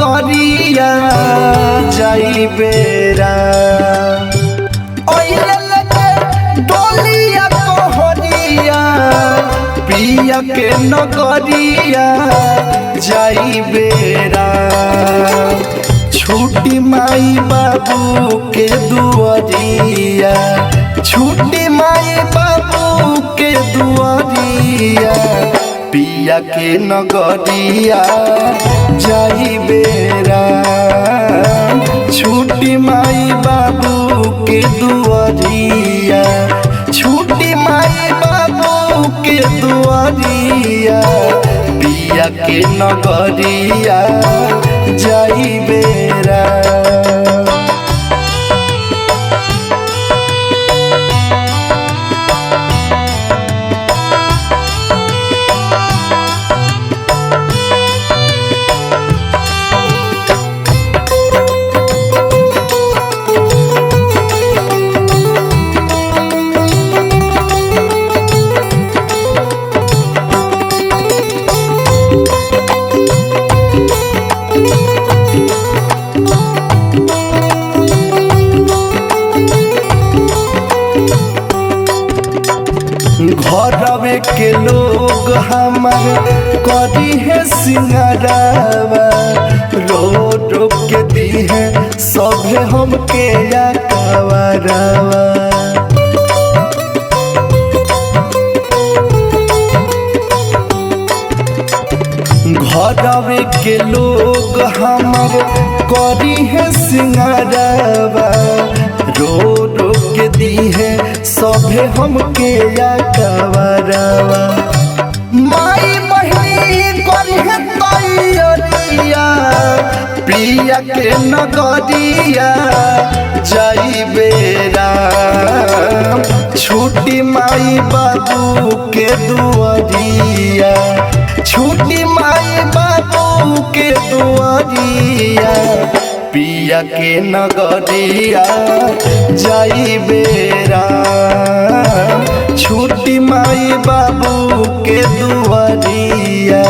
नगरिया जाई बेरा डोलिया कहरिया पिया के नगरिया जाई बेरा छुट्टी माई बाबू के दुआरिया छुट्टी माई बाबू के दुआरिया पिया के नगरिया जाई बेरा छुट्टी माई बाबू के दुआरिया छुट्टी माई बाबू के दुआरिया पिया के नगरिया जाई बेरा घरवे के लोग हमार करी है सिंगारावा रो रो के दी है सभे हमके या कवरावा घरवे के लोग हमार करी है सिंगारावा रो रो के दी है सभे हमके या कवरावा माई बहिनी करी है तैयारिया पिया के नगरिया जाई बेरा छुट्टी माई बाबू के दुआरिया छुट्टी माई बाबू के दुआरिया पिया के नगरिया जाई बेरा छुट्टी माई बाबू के दुआरिया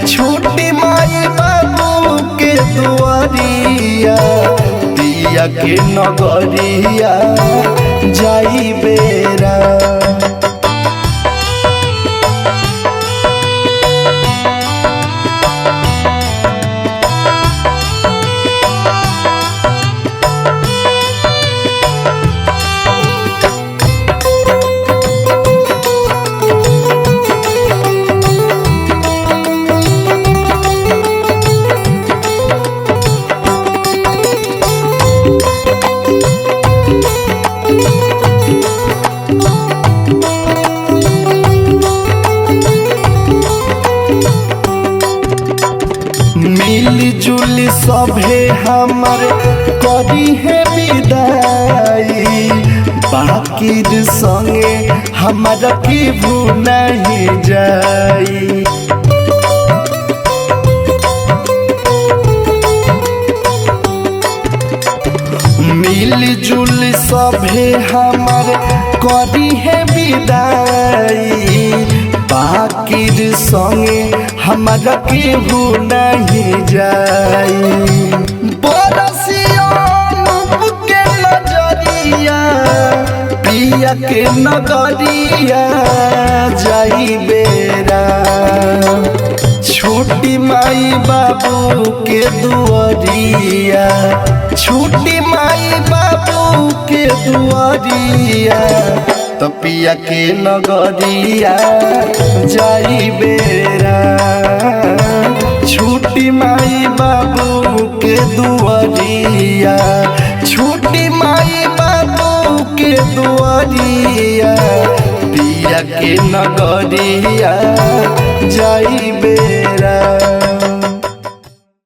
छुट्टी माई बाबू के दुआरिया पिया के नगरिया जाई बेरा मिली जुली सभे हमर करी है विदाई बाकी संगे हमारा की भूल जाई मिली जुली सभे हमर करी है विदाई बाकी संगे हमारा के भूल जाई के नजरिया पिया के नगरिया जाई बेरा छुट्टी माई बाबू के दुआरिया छुट्टी माई बाबू के दुआरिया तो पिया के नगरिया जाई बेरा छुट्टी माई बाबू के दुआरिया छुट्टी माई बाबू के दुआरिया पिया के नगरिया जाई बेरा।